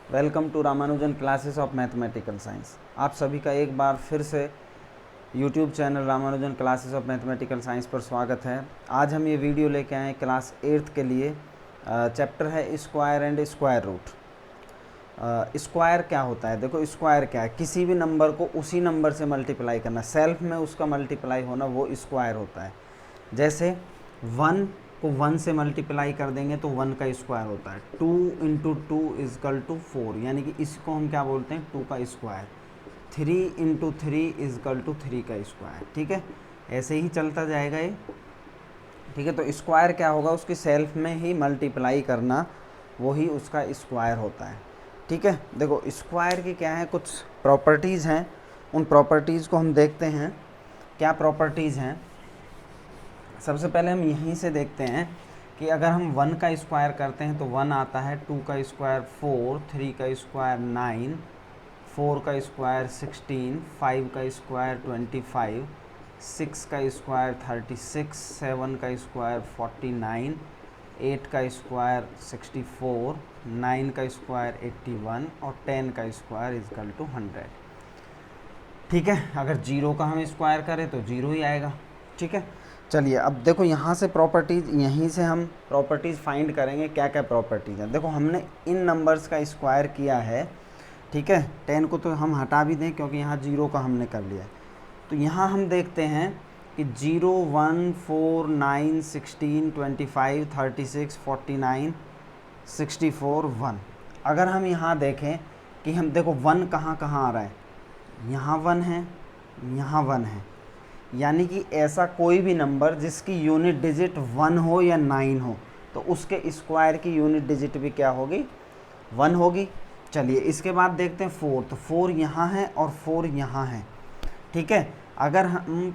Welcome to Ramanujan classes of mathematical science. आप सभी का एक बार फिर से YouTube channel Ramanujan classes of mathematical science पर स्वागत है। आज हम ये वीडियो लेके आए क्लास 8th के लिए। चैप्टर है square and square root. Square क्या होता है? देखो, स्क्वायर क्या है? किसी भी नंबर को उसी नंबर से मल्टीप्लाई करना, सेल्फ में उसका मल्टीप्लाई होना, वो स्क्वायर होता है। जैसे 1 को 1 से मल्टीप्लाई कर देंगे तो 1 का स्क्वायर होता है। 2 इंटू 2 इजकल टू 4, यानी कि इसको हम क्या बोलते हैं? 2 का स्क्वायर। 3 इंटू 3 इजकल टू 3 का स्क्वायर। ठीक है, ऐसे ही चलता जाएगा ये। ठीक है, तो स्क्वायर क्या होगा? उसकी सेल्फ में ही मल्टीप्लाई करना, वही उसका स्क्वायर होता है। ठीक है, देखो स्क्वायर की क्या है, कुछ प्रॉपर्टीज़ हैं। उन प्रॉपर्टीज़ को हम देखते हैं, क्या प्रॉपर्टीज़ हैं। सबसे पहले हम यहीं से देखते हैं कि अगर हम 1 का स्क्वायर करते हैं तो 1 आता है, 2 का स्क्वायर 4, 3 का स्क्वायर 9, 4 का स्क्वायर 16, 5 का स्क्वायर 25, 6 का स्क्वायर 36, 7 का स्क्वायर 49, 8 का स्क्वायर 64, 9 का स्क्वायर 81 और 10 का स्क्वायर इजकल टू 100। ठीक है, अगर 0 का हम स्क्वायर करें तो 0 ही आएगा। ठीक है, चलिए अब देखो यहाँ से प्रॉपर्टीज़, यहीं से हम प्रॉपर्टीज़ फाइंड करेंगे क्या क्या प्रॉपर्टीज़ हैं। देखो हमने इन नंबर्स का स्क्वायर किया है। ठीक है, 10 को तो हम हटा भी दें क्योंकि यहाँ 0 का हमने कर लिया है। तो यहाँ हम देखते हैं कि 0, 1, 4, 9, 16, 25, 36, 49, 64, 1। अगर हम यहाँ देखें कि हम देखो 1 कहाँ कहाँ आ रहा है, यहाँ 1 है, यहाँ 1 है, यानी कि ऐसा कोई भी नंबर जिसकी यूनिट डिजिट 1 हो या 9 हो तो उसके स्क्वायर की यूनिट डिजिट भी क्या होगी? 1 होगी। चलिए इसके बाद देखते हैं 4। तो 4 यहाँ है और 4 यहाँ है। ठीक है, अगर हम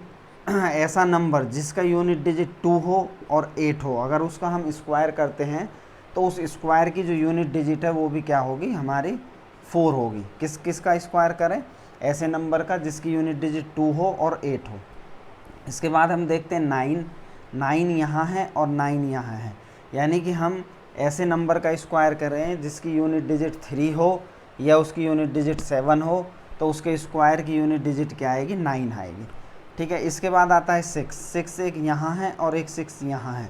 ऐसा नंबर जिसका यूनिट डिजिट 2 हो और 8 हो, अगर उसका हम स्क्वायर करते हैं तो उस स्क्वायर की जो यूनिट डिजिट है वो भी क्या होगी? हमारी 4 होगी। किस का स्क्वायर करें? ऐसे नंबर का जिसकी यूनिट डिजिट 2 हो और 8 हो। इसके बाद हम देखते हैं 9 यहाँ है और 9 यहाँ है, यानी कि हम ऐसे नंबर का स्क्वायर कर रहे हैं जिसकी यूनिट डिजिट 3 हो या उसकी यूनिट डिजिट 7 हो, तो उसके स्क्वायर की यूनिट डिजिट क्या आएगी? 9 आएगी। ठीक है, इसके बाद आता है 6 एक यहाँ है और एक 6 यहाँ है,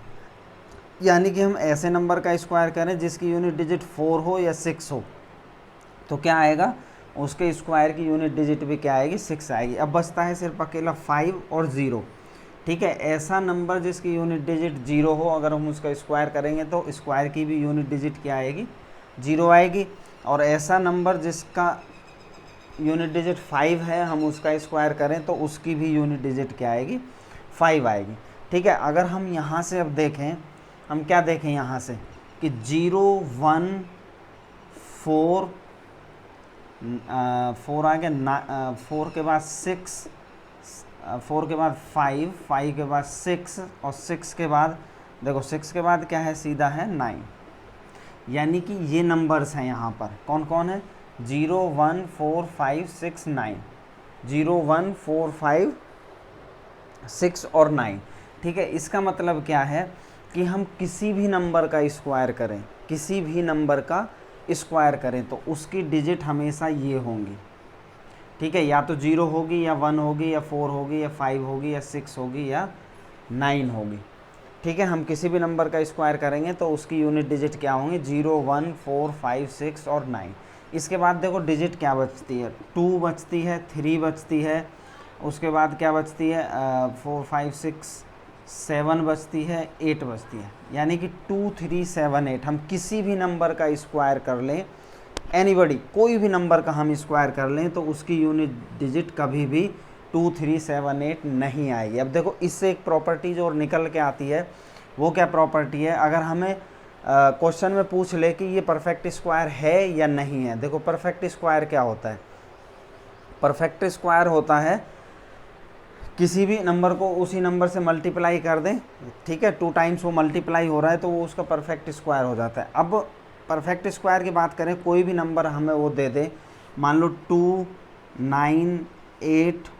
यानी कि हम ऐसे नंबर का स्क्वायर करें जिसकी यूनिट डिजिट 4 हो या 6 हो, तो क्या आएगा? उसके स्क्वायर की यूनिट डिजिट भी क्या आएगी? 6 आएगी। अब बचता है सिर्फ अकेला 5 और 0। ठीक है, ऐसा नंबर जिसकी यूनिट डिजिट 0 हो, अगर हम उसका स्क्वायर करेंगे तो स्क्वायर की भी यूनिट डिजिट क्या आएगी? 0 आएगी। और ऐसा नंबर जिसका यूनिट डिजिट 5 है, हम उसका स्क्वायर करें तो उसकी भी यूनिट डिजिट क्या आएगी? 5 आएगी। ठीक है, अगर हम यहाँ से अब देखें, हम क्या देखें यहाँ से कि 0, 1, 4, 4 आ गया, 4 के बाद 6, 4 के बाद 5, 5 के बाद 6 और 6 के बाद देखो 6 के बाद क्या है? सीधा है 9। यानी कि ये नंबर्स हैं यहाँ पर। कौन कौन है? 0, 1, 4, 5, 6, 9। 0, 1, 4, 5, 6 और 9। ठीक है, इसका मतलब क्या है कि हम किसी भी नंबर का स्क्वायर करें, किसी भी नंबर का स्क्वायर करें तो उसकी डिजिट हमेशा ये होंगी। ठीक है, या तो 0 होगी या 1 होगी या 4 होगी या 5 होगी या 6 होगी या 9 होगी। ठीक है, हम किसी भी नंबर का स्क्वायर करेंगे तो उसकी यूनिट डिजिट क्या होंगी? 0, 1, 4, 5, 6 और 9। इसके बाद देखो डिजिट क्या बचती है? 2 बचती है, 3 बचती है, उसके बाद क्या बचती है? 4, 5, 6, 7 बचती है, 8 बचती है, यानी कि 2, 3, 7, 8। हम किसी भी नंबर का स्क्वायर कर लें, एनीबडी, कोई भी नंबर का हम स्क्वायर कर लें तो उसकी यूनिट डिजिट कभी भी 2, 3, 7, 8 नहीं आएगी। अब देखो इससे एक प्रॉपर्टी जो और निकल के आती है, वो क्या प्रॉपर्टी है? अगर हमें क्वेश्चन में पूछ ले कि ये परफेक्ट स्क्वायर है या नहीं है। देखो परफेक्ट स्क्वायर क्या होता है? परफेक्ट स्क्वायर होता है किसी भी नंबर को उसी नंबर से मल्टीप्लाई कर दें। ठीक है, 2 टाइम्स वो मल्टीप्लाई हो रहा है तो वो उसका परफेक्ट स्क्वायर हो जाता है। अब परफेक्ट स्क्वायर की बात करें, कोई भी नंबर हमें वो दे दे, मान लो 2, 9, 8,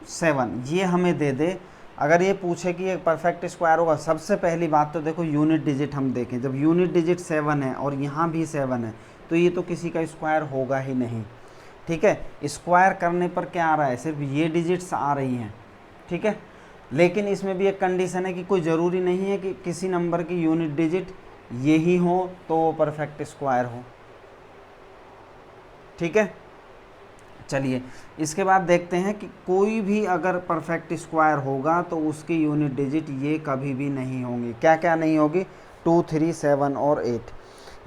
7, ये हमें दे दे। अगर ये पूछे कि ये परफेक्ट स्क्वायर होगा, सबसे पहली बात तो देखो यूनिट डिजिट हम देखें। जब यूनिट डिजिट 7 है और यहाँ भी 7 है तो ये तो किसी का स्क्वायर होगा ही नहीं। ठीक है, स्क्वायर करने पर क्या आ रहा है, सिर्फ ये डिजिट्स आ रही हैं। ठीक है, लेकिन इसमें भी एक कंडीशन है कि कोई ज़रूरी नहीं है कि किसी नंबर की यूनिट डिजिट यही हो तो वो परफेक्ट स्क्वायर हो। ठीक है, चलिए इसके बाद देखते हैं कि कोई भी अगर परफेक्ट स्क्वायर होगा तो उसकी यूनिट डिजिट ये कभी भी नहीं होंगी। क्या क्या नहीं होगी, 2, 3, 7 और 8।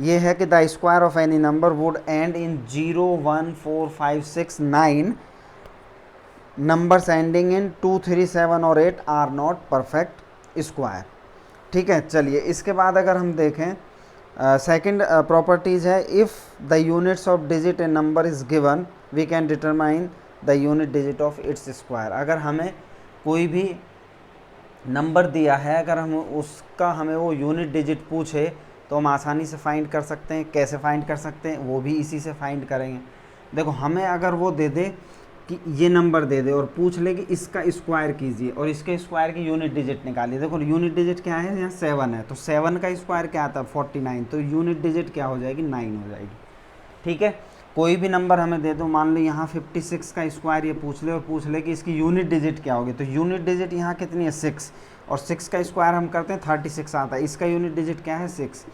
ये है कि the square of any number would and in 0, 1, 4, 5, 6, 9 numbers ending in 2, 3, 7 और 8 आर नॉट परफेक्ट स्क्वायर। ठीक है, चलिए इसके बाद अगर हम देखें सेकंड प्रॉपर्टीज़ है, if the units of digit a number is given we can determine the unit digit of its square. अगर हमें कोई भी नंबर दिया है, अगर हम उसका हमें वो यूनिट डिजिट पूछे तो हम आसानी से फाइंड कर सकते हैं। कैसे फाइंड कर सकते हैं, वो भी इसी से फाइंड करेंगे। देखो हमें अगर वो दे दे कि ये नंबर दे दे और पूछ ले कि इसका स्क्वायर कीजिए और इसके स्क्वायर की यूनिट डिजिट निकालिए। देखो यूनिट डिजिट क्या है, यहाँ 7 है, तो 7 का स्क्वायर क्या आता है 49, तो यूनिट डिजिट क्या हो जाएगी 9 हो जाएगी। ठीक है, कोई भी नंबर हमें दे दो, मान लो यहाँ 56 का स्क्वायर ये पूछ ले और पूछ ले कि इसकी यूनिट डिजिट क्या होगी, तो यूनिट डिजिट यहाँ कितनी है 6, और 6 का स्क्वायर हम करते हैं 36 आता है, इसका यूनिट डिजिट क्या है 6।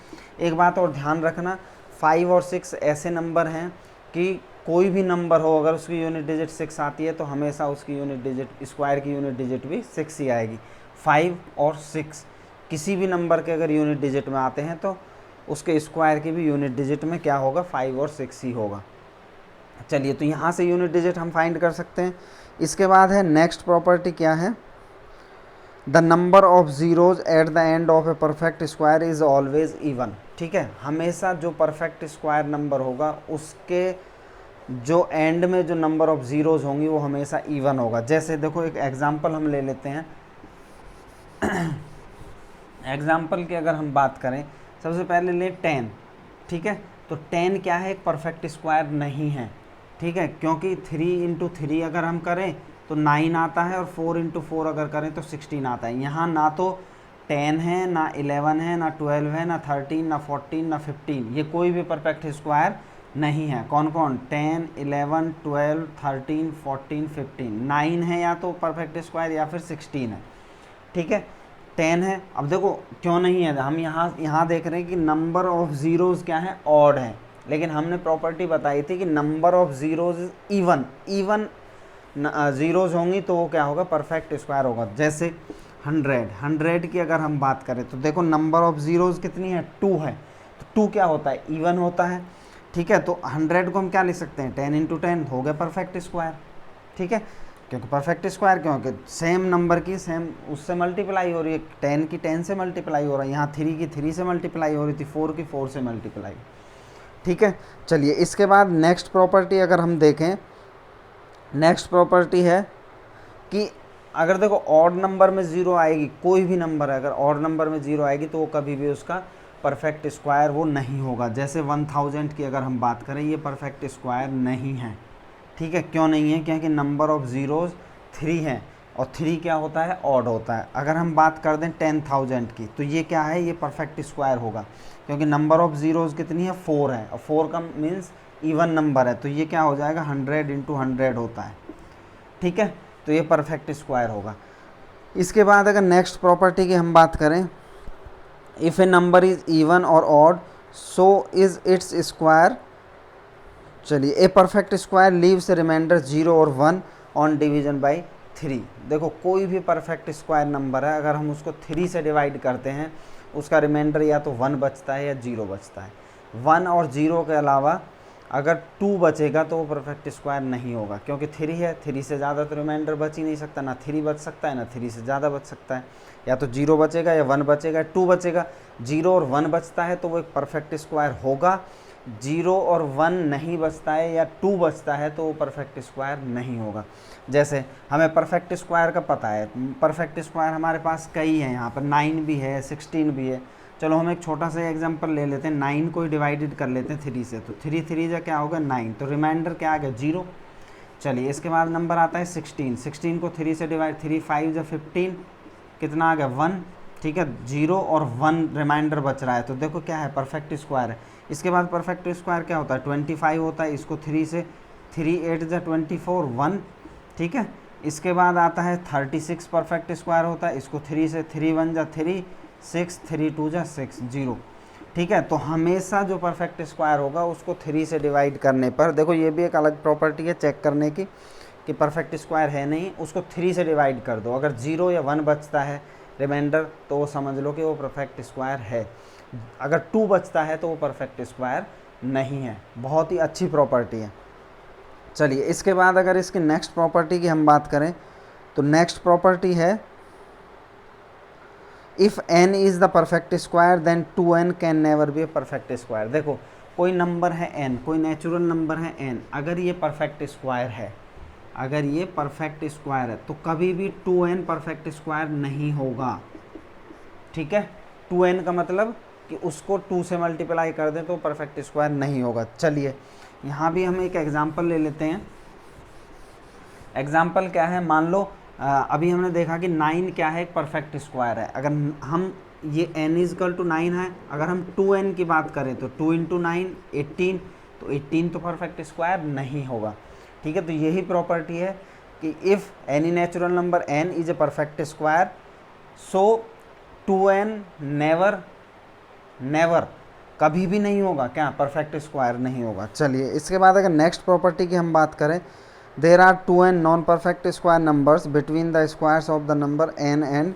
एक बात और ध्यान रखना, 5 और 6 ऐसे नंबर हैं कि कोई भी नंबर हो अगर उसकी यूनिट डिजिट 6 आती है तो हमेशा उसकी यूनिट डिजिट स्क्वायर की यूनिट डिजिट भी 6 ही आएगी। 5 और 6 किसी भी नंबर के अगर यूनिट डिजिट में आते हैं तो उसके स्क्वायर की भी यूनिट डिजिट में क्या होगा 5 और 6 ही होगा। चलिए तो यहाँ से यूनिट डिजिट हम फाइंड कर सकते हैं। इसके बाद है नेक्स्ट प्रॉपर्टी क्या है, the number of zeros at the end of A perfect square is always even. ठीक है, हमेशा जो परफेक्ट स्क्वायर नंबर होगा उसके जो एंड में जो नंबर ऑफ ज़ीरोज़ होंगी वो हमेशा इवन होगा। जैसे देखो एक एग्जांपल हम ले लेते हैं। एग्जांपल की अगर हम बात करें, सबसे पहले ले 10। ठीक है, तो 10 क्या है, एक परफेक्ट स्क्वायर नहीं है। ठीक है, क्योंकि 3 इंटू 3 अगर हम करें तो 9 आता है और 4 इंटू 4 अगर करें तो 16 आता है। यहाँ ना तो 10 है, ना 11 है, ना 12 है, ना 13, ना 14, ना 15, ये कोई भी परफेक्ट स्क्वायर नहीं है। कौन कौन, 10, 11, 12, 13, 14, 15, 9 है या तो परफेक्ट स्क्वायर या फिर 16 है। ठीक है, 10 है। अब देखो क्यों नहीं है, हम यहाँ देख रहे हैं कि नंबर ऑफ ज़ीरोज़ क्या है, ऑड है, लेकिन हमने प्रॉपर्टी बताई थी कि number of zeros even zeros होंगी तो वो क्या होगा, परफेक्ट स्क्वायर होगा। जैसे 100 की अगर हम बात करें तो देखो नंबर ऑफ ज़ीरोज़ कितनी है, 2 है, तो 2 क्या होता है, इवन होता है। ठीक है, तो 100 को हम क्या लिख सकते हैं, 10 इंटू 10 हो गया परफेक्ट स्क्वायर। ठीक है, क्योंकि परफेक्ट स्क्वायर क्योंकि सेम नंबर की सेम उससे मल्टीप्लाई हो रही है, 10 की 10 से मल्टीप्लाई हो रहा है, यहाँ 3 की 3 से मल्टीप्लाई हो रही थी, 4 की 4 से मल्टीप्लाई। ठीक है, चलिए इसके बाद नेक्स्ट प्रॉपर्टी अगर हम देखें, नेक्स्ट प्रॉपर्टी है कि अगर देखो ऑड नंबर में 0 आएगी, कोई भी नंबर है अगर ऑड नंबर में 0 आएगी तो वो कभी भी उसका परफेक्ट स्क्वायर वो नहीं होगा। जैसे 1000 की अगर हम बात करें, ये परफेक्ट स्क्वायर नहीं है। ठीक है, क्यों नहीं है, क्योंकि नंबर ऑफ ज़ीरोज़ 3 है और 3 क्या होता है, ऑड होता है। अगर हम बात कर दें 10,000 की तो ये क्या है, ये परफेक्ट स्क्वायर होगा, क्योंकि नंबर ऑफ ज़ीरोज़ कितनी है 4 है और 4 का मीन्स इवन नंबर है, तो ये क्या हो जाएगा 100 इंटू 100 होता है। ठीक है, तो ये परफेक्ट स्क्वायर होगा। इसके बाद अगर नेक्स्ट प्रॉपर्टी की हम बात करें, if a number is even और odd so is its square. चलिए, a perfect square leaves remainder 0 और 1 ऑन डिवीजन बाई 3। देखो कोई भी परफेक्ट स्क्वायर नंबर है, अगर हम उसको 3 से डिवाइड करते हैं उसका रिमाइंडर या तो 1 बचता है या 0 बचता है। 1 और 0 के अलावा अगर 2 बचेगा तो वो परफेक्ट स्क्वायर नहीं होगा, क्योंकि 3 है, 3 से ज़्यादा तो रिमाइंडर बच ही नहीं सकता, ना 3 बच सकता है ना 3 से ज़्यादा बच सकता है। या तो 0 बचेगा या 1 बचेगा, 2 बचेगा। 0 और 1 बचता है तो वो एक परफेक्ट स्क्वायर होगा। 0 और 1 नहीं बचता है या 2 बचता है तो वो परफेक्ट स्क्वायर नहीं होगा। जैसे हमें परफेक्ट स्क्वायर का पता है, परफेक्ट स्क्वायर हमारे पास कई हैं, यहाँ पर 9 भी है, 16 भी है। चलो हम एक छोटा सा एग्जांपल ले लेते हैं, 9 को ही डिवाइडेड कर लेते हैं 3 से, तो 3 3 जा क्या होगा 9, तो रिमाइंडर क्या आ गया 0। चलिए इसके बाद नंबर आता है 16 को 3 से डिवाइड, 3 5 जा 15, कितना आ गया 1, ठीक है, 0 और 1 रिमाइंडर बच रहा है, तो देखो क्या है, परफेक्ट स्क्वायर है। इसके बाद परफेक्ट स्क्वायर क्या होता है, 25 होता है, इसको 3 से 3 8 जा 24 1, ठीक है। इसके बाद आता है 36 परफेक्ट स्क्वायर होता है, इसको 3 से 3 1 जा 3 6 3 2 जा 6 0, ठीक है। तो हमेशा जो परफेक्ट स्क्वायर होगा उसको 3 से डिवाइड करने पर, देखो ये भी एक अलग प्रॉपर्टी है चेक करने की कि परफेक्ट स्क्वायर है नहीं, उसको 3 से डिवाइड कर दो, अगर 0 या 1 बचता है रिमाइंडर तो वो समझ लो कि वो परफेक्ट स्क्वायर है, अगर 2 बचता है तो वो परफेक्ट स्क्वायर नहीं है। बहुत ही अच्छी प्रॉपर्टी है। चलिए इसके बाद अगर इसकी नेक्स्ट प्रॉपर्टी की हम बात करें तो नेक्स्ट प्रॉपर्टी है if n is the perfect square then 2n can never be a perfect square. देखो कोई नंबर है n, कोई नेचुरल नंबर है n, अगर ये परफेक्ट स्क्वायर है, अगर ये परफेक्ट स्क्वायर है तो कभी भी 2n परफेक्ट स्क्वायर नहीं होगा, ठीक है। 2n का मतलब कि उसको 2 से मल्टीप्लाई कर दें तो परफेक्ट स्क्वायर नहीं होगा। चलिए यहाँ भी हम एक एग्जांपल ले लेते हैं। एग्जांपल क्या है, मान लो अभी हमने देखा कि 9 क्या है, एक परफेक्ट स्क्वायर है। अगर हम ये n इजकल टू 9 है, अगर हम 2n की बात करें तो 2 इंटू 9 18, तो 18 तो परफेक्ट स्क्वायर नहीं होगा, ठीक है। तो यही प्रॉपर्टी है कि if any natural number n is a perfect square so 2n never never कभी भी नहीं होगा क्या, परफेक्ट स्क्वायर नहीं होगा। चलिए इसके बाद अगर नेक्स्ट प्रॉपर्टी की हम बात करें, there are 2n non perfect square numbers between the squares of the number n and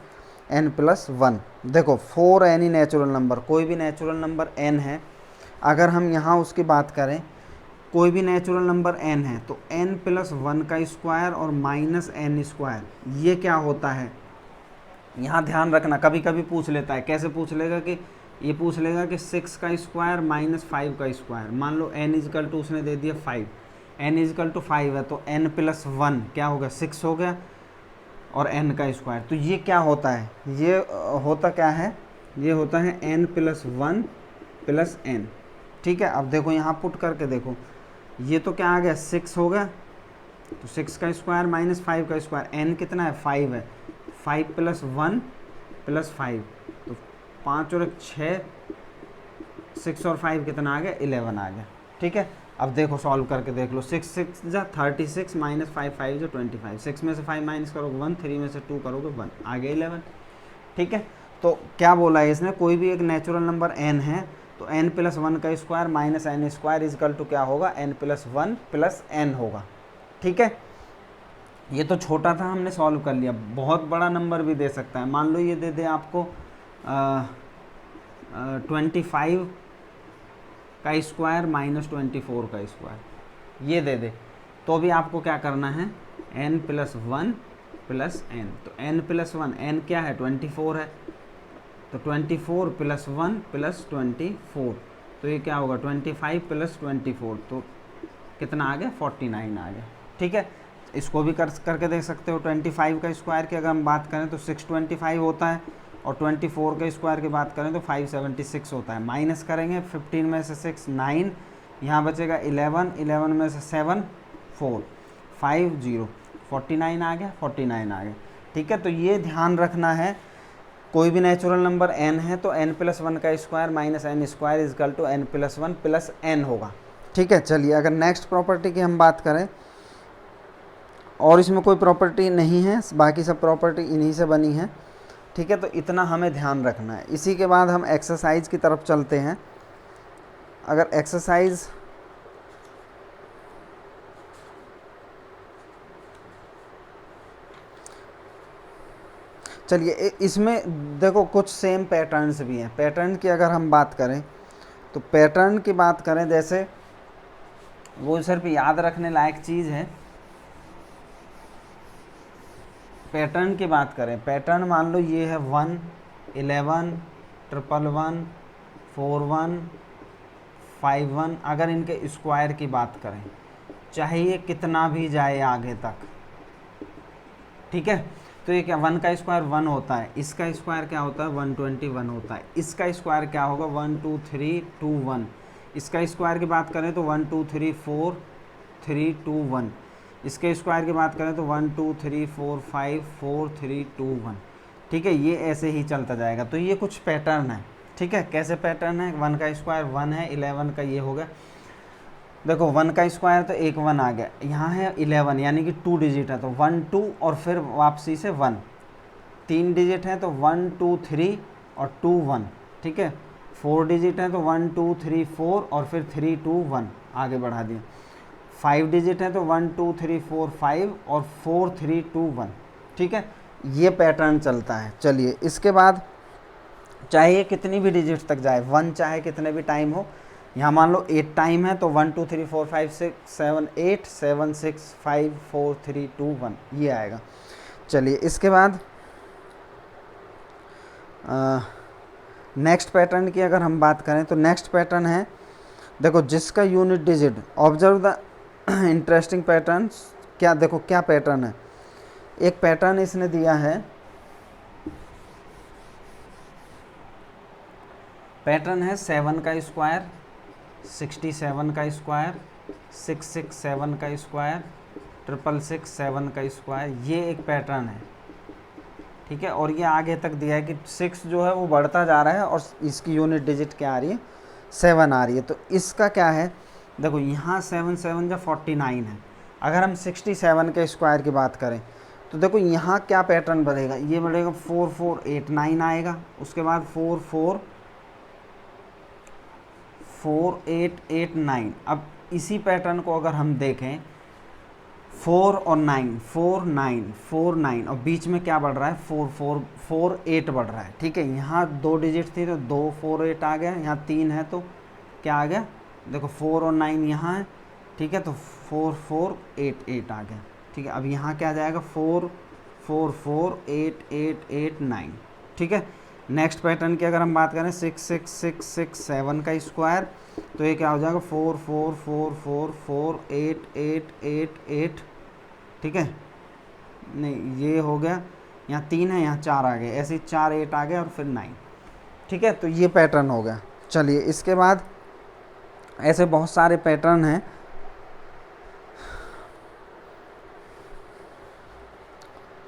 n plus 1। देखो फॉर एनी नेचुरल नंबर, कोई भी नेचुरल नंबर n है, अगर हम यहाँ उसकी बात करें, कोई भी नेचुरल नंबर n है तो n प्लस 1 का स्क्वायर और माइनस n स्क्वायर, ये क्या होता है, यहाँ ध्यान रखना, कभी कभी पूछ लेता है। कैसे पूछ लेगा कि ये पूछ लेगा कि 6 का स्क्वायर माइनस 5 का स्क्वायर, मान लो n इजकल टू उसने दे दिया 5, n इजकल टू 5 है तो n प्लस 1 क्या हो गया, 6 हो गया और n का स्क्वायर, तो ये क्या होता है, ये होता क्या है, ये होता है n प्लस 1 प्लस n, ठीक है। अब देखो यहाँ पुट करके देखो, ये तो क्या आ गया 6 हो गया, तो 6 का स्क्वायर माइनस 5 का स्क्वायर, n कितना है 5 है, 5 प्लस 1 प्लस 5, तो 5 और 6, 6 और 5 कितना आ गया 11 आ गया, ठीक है। अब देखो सॉल्व करके देख लो, 6 6 जा 36 माइनस 5 5 जा 25, 6 में से 5 माइनस करोगे 1, 3 में से 2 करोगे 1, आ गया 11, ठीक है। तो क्या बोला है इसने, कोई भी एक नेचुरल नंबर n है तो n प्लस 1 का square minus n square equal to क्या होगा, n प्लस 1 प्लस n होगा, ठीक है। ये तो छोटा था, हमने सॉल्व कर लिया। बहुत बड़ा नंबर भी दे सकता है, मान लो ये दे दे आपको 25 का स्क्वायर माइनस 24 का स्क्वायर, ये दे दे, तो भी आपको क्या करना है, n प्लस 1 प्लस n, तो n प्लस 1, n क्या है 24 है, तो 24 प्लस 1 प्लस 24, तो ये क्या होगा 25 प्लस 24, तो कितना आ गया 49 आ गया, ठीक है। इसको भी करके देख सकते हो। 25 का स्क्वायर की अगर हम बात करें तो 625 होता है, और 24 के स्क्वायर की बात करें तो 576 होता है। माइनस करेंगे 15 में से 6 9, यहाँ बचेगा 11, 11 में से 7 4 5 0, 49 आ गया, 49 आ गया, ठीक है। तो ये ध्यान रखना है, कोई भी नेचुरल नंबर n है तो n प्लस 1 का square minus n square equal to n plus 1 plus n होगा, ठीक है। चलिए अगर नेक्स्ट प्रॉपर्टी की हम बात करें, और इसमें कोई प्रॉपर्टी नहीं है, बाकी सब प्रॉपर्टी इन्हीं से बनी है, ठीक है। तो इतना हमें ध्यान रखना है। इसी के बाद हम एक्सरसाइज की तरफ चलते हैं। अगर एक्सरसाइज चलिए इसमें देखो कुछ सेम पैटर्न्स भी हैं। पैटर्न की अगर हम बात करें तो पैटर्न की बात करें, जैसे वो सिर्फ याद रखने लायक चीज़ है। पैटर्न की बात करें, पैटर्न मान लो ये है 1 11 111 41 51, अगर इनके स्क्वायर की बात करें, चाहे ये कितना भी जाए आगे तक, ठीक है। तो ये क्या 1 का स्क्वायर 1 होता है, इसका स्क्वायर क्या होता है 121 होता है, इसका स्क्वायर क्या होगा 1 2 3 2 1, इसका स्क्वायर की बात करें तो 1 2 3 4 3 2 1, इसके स्क्वायर की बात करें तो 1 2 3 4 5 4 3 2 1, ठीक है, ये ऐसे ही चलता जाएगा। तो ये कुछ पैटर्न है, ठीक है। कैसे पैटर्न है, 1 का स्क्वायर 1 है, 11 का ये हो गया। देखो 1 का स्क्वायर तो एक 1 आ गया, यहाँ है 11 यानी कि 2 डिजिट है, तो 1 2 और फिर वापसी से 1, 3 डिजिट है तो 1 2 3 और 2 1, ठीक है। 4 डिजिट है तो 1 2 3 4 और फिर 3 2 1 आगे बढ़ा दिया। 5 डिजिट है तो 1 2 3 4 5 और 4 3 2 1, ठीक है। ये पैटर्न चलता है। चलिए इसके बाद चाहे कितनी भी डिजिट तक जाए, 1 चाहे कितने भी टाइम हो, यहाँ मान लो 8 टाइम है तो 1 2 3 4 5 6 7 8 7 6 5 4 3 2 1 ये आएगा। चलिए इसके बाद नेक्स्ट पैटर्न की अगर हम बात करें तो नेक्स्ट पैटर्न है, देखो जिसका unit digit, observe the interesting pattern. क्या देखो क्या पैटर्न है, एक पैटर्न इसने दिया है, पैटर्न है 7 का स्क्वायर, 67 का स्क्वायर, 667 का स्क्वायर, 666 का स्क्वायर, ये एक पैटर्न है, ठीक है। और ये आगे तक दिया है कि 6 जो है वो बढ़ता जा रहा है और इसकी यूनिट डिजिट क्या आ रही है, 7 आ रही है। तो इसका क्या है, देखो यहाँ 7 7 जो 49 है। अगर हम 67 के स्क्वायर की बात करें तो देखो यहाँ क्या पैटर्न बढ़ेगा, ये बढ़ेगा 4 4 8 9 आएगा, उसके बाद 4 4 4 8 8 9। अब इसी पैटर्न को अगर हम देखें 4 और 9 4 9 4 9 और बीच में क्या बढ़ रहा है 4 4 4 8 बढ़ रहा है, ठीक है। यहाँ 2 डिजिट थी तो 2 4 8 आ गया, यहाँ 3 है तो क्या आ गया, देखो 4 और 9 यहाँ है, ठीक है, तो 4 4 8 8 आ गया, ठीक है। अब यहाँ क्या आ जाएगा 4 4 4 8 8 8 9, ठीक है। नेक्स्ट पैटर्न की अगर हम बात करें 6 6 6 6 7 का स्क्वायर, तो ये क्या हो जाएगा 4 4 4 4 4 8 8 8 8, ठीक है। नहीं ये हो गया, यहाँ 3 है यहाँ 4 आ गए, ऐसे 4 8 आ गया और फिर 9, ठीक है। तो ये पैटर्न हो गया। चलिए इसके बाद ऐसे बहुत सारे पैटर्न हैं।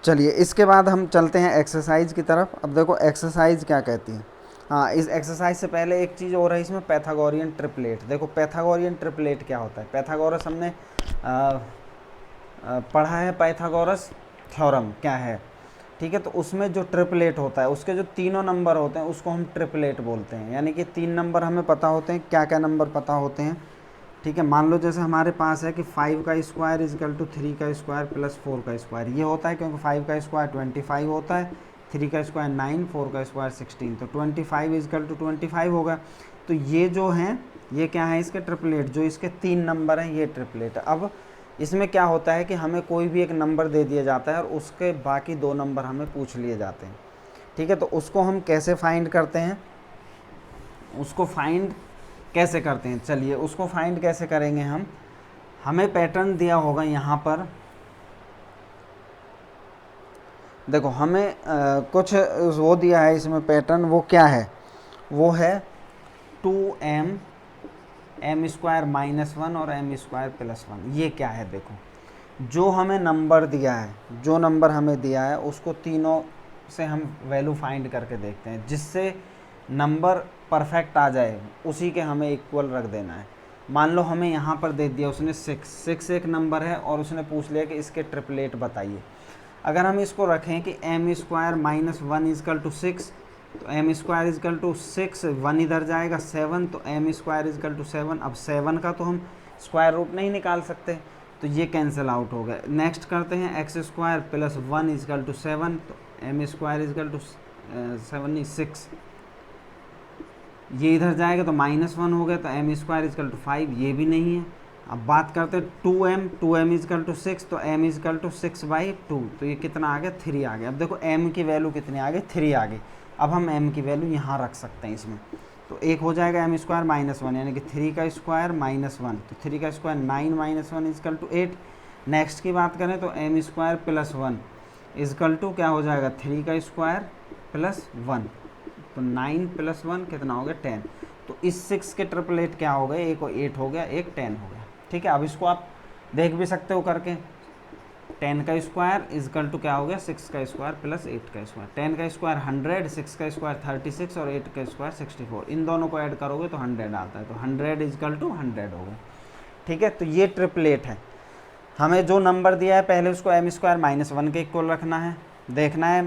चलिए इसके बाद हम चलते हैं एक्सरसाइज की तरफ। अब देखो एक्सरसाइज क्या कहती है। हाँ, इस एक्सरसाइज से पहले एक चीज़ और है इसमें, पैथागोरियन ट्रिपलेट। देखो पैथागोरियन ट्रिपलेट क्या होता है, पैथागोरस हमने पढ़ा है, पाइथागोरस थ्योरम क्या है, ठीक है। तो उसमें जो ट्रिपलेट होता है उसके जो तीनों नंबर होते हैं उसको हम ट्रिपलेट बोलते हैं, यानी कि 3 नंबर हमें पता होते हैं, क्या क्या नंबर पता होते हैं, ठीक है। मान लो जैसे हमारे पास है कि 5 का स्क्वायर इजकल टू 3 का स्क्वायर प्लस 4 का स्क्वायर, ये होता है क्योंकि 5 का स्क्वायर 25 होता है, 3 का स्क्वायर 9, 4 का स्क्वायर 16, तो 25 इजकल टू 25 होगा। तो ये जो हैं ये क्या है, इसके ट्रिपलेट, जो इसके 3 नंबर हैं ये ट्रिपलेट। अब इसमें क्या होता है कि हमें कोई भी एक नंबर दे दिया जाता है और उसके बाकी 2 नंबर हमें पूछ लिए जाते हैं, ठीक है। तो उसको हम कैसे फाइंड करते हैं, उसको फाइंड कैसे करते हैं, चलिए उसको फाइंड कैसे करेंगे हम। हमें पैटर्न दिया होगा यहाँ पर, देखो हमें कुछ वो दिया है इसमें पैटर्न, वो क्या है, वो है 2m m स्क्वायर माइनस 1 और m स्क्वायर प्लस 1। ये क्या है, देखो जो हमें नंबर दिया है, जो नंबर हमें दिया है उसको तीनों से हम वैल्यू फाइंड करके देखते हैं, जिससे नंबर परफेक्ट आ जाए उसी के हमें इक्वल रख देना है। मान लो हमें यहाँ पर दे दिया उसने 6 एक नंबर है और उसने पूछ लिया कि इसके ट्रिपलेट बताइए। अगर हम इसको रखें कि m square minus 1 equal to 6, तो m स्क्वायर इजकल टू 6, 1 इधर जाएगा 7, तो m स्क्वायर इजकल टू 7। अब 7 का तो हम स्क्वायर रूट नहीं निकाल सकते, तो ये कैंसिल आउट हो गया। नेक्स्ट करते हैं x square plus 1 equal to 7, तो m स्क्वायर इजकल टू 6, ये इधर जाएगा तो -1 हो गया, तो m स्क्वायर इजकल टू 5, ये भी नहीं है। अब बात करते हैं 2m इजकल टू 6, तो m इजकल टू 6/2, तो ये कितना आ गया 3 आ गया। अब देखो m की वैल्यू कितनी आ गई, 3 आ गई। अब हम m की वैल्यू यहाँ रख सकते हैं इसमें, तो एक हो जाएगा m स्क्वायर -1 यानी कि 3 का स्क्वायर -1, तो 3 का स्क्वायर 9 -1 इजकल टू 8। नेक्स्ट की बात करें तो m square plus 1 equal to क्या हो जाएगा 3 का स्क्वायर प्लस 1, तो 9 प्लस 1 कितना हो गया 10। तो इस 6 के ट्रिपलेट क्या हो गए, एक 8 हो गया, एक 10 हो गया, ठीक है। अब इसको आप देख भी सकते हो करके, 10 का स्क्वायर इजकल टू क्या हो गया 6 का स्क्वायर प्लस 8 का स्क्वायर। 10 का स्क्वायर 100, 6 का स्क्वायर 36 और 8 का स्क्वायर 64। इन दोनों को ऐड करोगे तो 100 आता है, तो 100 इजकल टू 100 हो गया। ठीक है, तो ये ट्रिपलेट है। हमें जो नंबर दिया है पहले उसको m स्क्वायर -1 के इक्वल रखना है, देखना है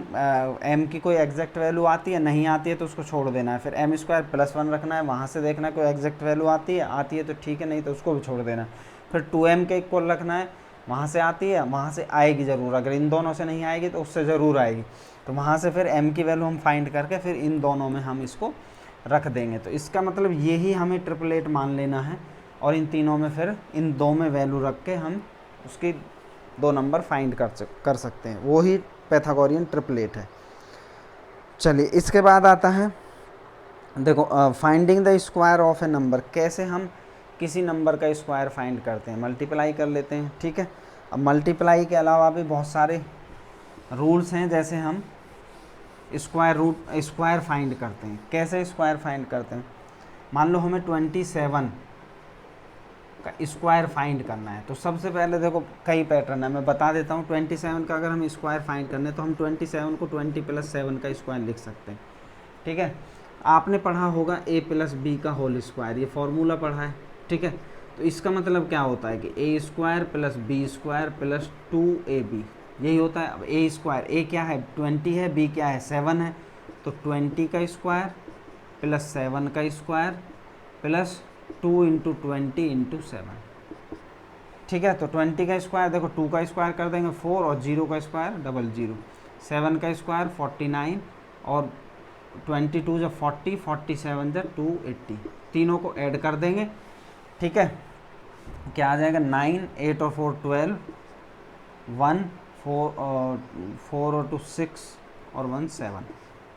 m की कोई एग्जैक्ट वैल्यू आती है, नहीं आती है तो उसको छोड़ देना है। फिर m स्क्वायर +1 रखना है, वहाँ से देखना है कोई एग्जैक्ट वैल्यू आती है तो ठीक है, नहीं तो उसको भी छोड़ देना है। फिर 2m के इक्वल रखना है, वहाँ से आती है, वहाँ से आएगी ज़रूर, अगर इन दोनों से नहीं आएगी तो उससे ज़रूर आएगी, तो वहाँ से फिर m की वैल्यू हम फाइंड करके फिर इन दोनों में हम इसको रख देंगे। तो इसका मतलब यही हमें ट्रिपलेट मान लेना है, और इन तीनों में फिर इन दो में वैल्यू रख के हम उसकी दो नंबर फाइंड कर सकते हैं, वो ही पैथागोरियन ट्रिपलेट है। चलिए इसके बाद आता है, देखो finding the square of A number. कैसे हम किसी नंबर का स्क्वायर फाइंड करते हैं, मल्टीप्लाई कर लेते हैं। ठीक है, अब मल्टीप्लाई के अलावा भी बहुत सारे रूल्स हैं, जैसे हम स्क्वायर फाइंड करते हैं। कैसे स्क्वायर फाइंड करते हैं, मान लो हमें 27 का स्क्वायर फाइंड करना है, तो सबसे पहले देखो कई पैटर्न है, मैं बता देता हूँ। 27 का अगर हम स्क्वायर फाइंड करने तो हम 27 को 20 + 7 का स्क्वायर लिख सकते हैं। ठीक है, आपने पढ़ा होगा a + b का होल स्क्वायर, ये फॉर्मूला पढ़ा है। ठीक है, तो इसका मतलब क्या होता है कि a² + b² + 2ab, यही होता है। अब a स्क्वायर, a क्या है 20 है, b क्या है 7 है, तो 20 का स्क्वायर + 7 का स्क्वायर + 2 × 20 × 7। ठीक है, तो 20 का स्क्वायर देखो 2 का स्क्वायर कर देंगे 4, और 0 का स्क्वायर 00, 7 का स्क्वायर 49, और 22 जब 40, 47 जब 280, तीनों को ऐड कर देंगे। ठीक है, क्या आ जाएगा 9, 8 और 4 12, 1 4 और 2 6 और 1 7,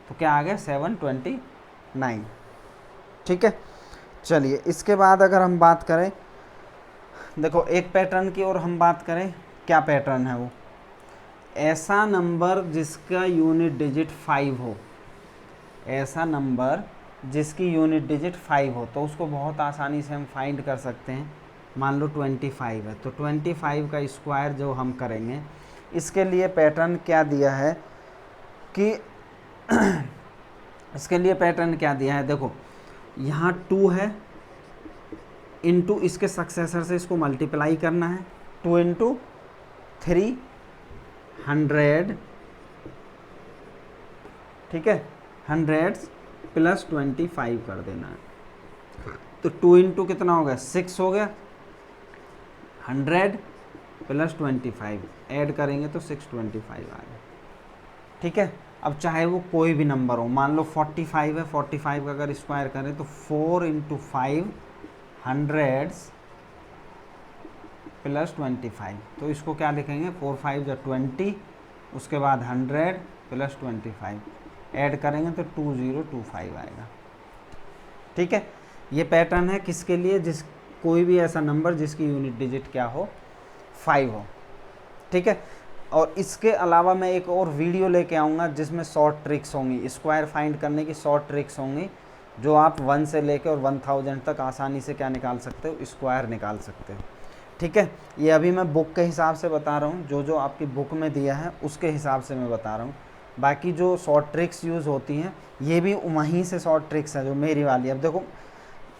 तो क्या आ गया 729। ठीक है, चलिए इसके बाद अगर हम बात करें, देखो एक पैटर्न की और हम बात करें, क्या पैटर्न है वो, ऐसा नंबर जिसका यूनिट डिजिट 5 हो, ऐसा नंबर जिसकी यूनिट डिजिट 5 हो, तो उसको बहुत आसानी से हम फाइंड कर सकते हैं। मान लो 25 है, तो 25 का स्क्वायर जो हम करेंगे, इसके लिए पैटर्न क्या दिया है कि इसके लिए पैटर्न क्या दिया है, देखो यहाँ 2 है, इनटू इसके सक्सेसर से इसको मल्टीप्लाई करना है, 2 × 3 100। ठीक है, 100 + 25 कर देना है, तो 2 × कितना हो गया 6 हो गया, 100 + 25 ऐड करेंगे तो 625 आ गया। ठीक है, अब चाहे वो कोई भी नंबर हो, मान लो 45 है, 45 का अगर स्क्वायर करें तो 4 × 5 100 + 25, तो इसको क्या लिखेंगे 4 5 = 20, उसके बाद 100 + 25 ऐड करेंगे तो 2025 आएगा। ठीक है, ये पैटर्न है किसके लिए, जिस कोई भी ऐसा नंबर जिसकी यूनिट डिजिट क्या हो 5 हो। ठीक है, और इसके अलावा मैं एक और वीडियो लेके आऊँगा जिसमें शॉर्ट ट्रिक्स होंगी, स्क्वायर फाइंड करने की शॉर्ट ट्रिक्स होंगी, जो आप 1 से लेके और 1000 तक आसानी से क्या निकाल सकते हो, स्क्वायर निकाल सकते हो। ठीक है, ये अभी मैं बुक के हिसाब से बता रहा हूँ, जो जो आपकी बुक में दिया है उसके हिसाब से मैं बता रहा हूँ। बाकी जो शॉर्ट ट्रिक्स यूज़ होती हैं ये भी वहीं से शॉर्ट ट्रिक्स है जो मेरी वाली। अब देखो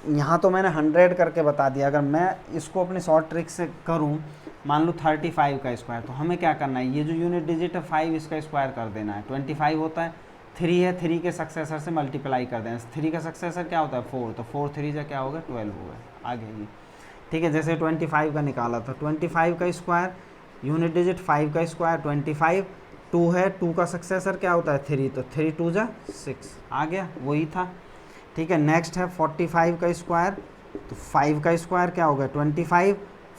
यहाँ तो मैंने 100 करके बता दिया, अगर मैं इसको अपने शॉर्ट ट्रिक से करूँ, मान लो 35 का स्क्वायर, तो हमें क्या करना है, ये जो यूनिट डिजिट है 5 इसका स्क्वायर कर देना है। 25 होता है, 3 है, 3 के सक्सेसर से मल्टीप्लाई कर देना। 3 का सक्सेसर क्या होता है 4, तो 4 3 जा क्या होगा 12 होगा आगे जी। ठीक है, जैसे 25 का निकाला था, 25 का स्क्वायर यूनिट डिजिट 5 का स्क्वायर 25, 2 है, 2 का सक्सेसर क्या होता है 3, तो 3 2 जा 6 आ गया, वही था। ठीक है, नेक्स्ट है 45 का स्क्वायर, तो 5 का स्क्वायर क्या होगा 25,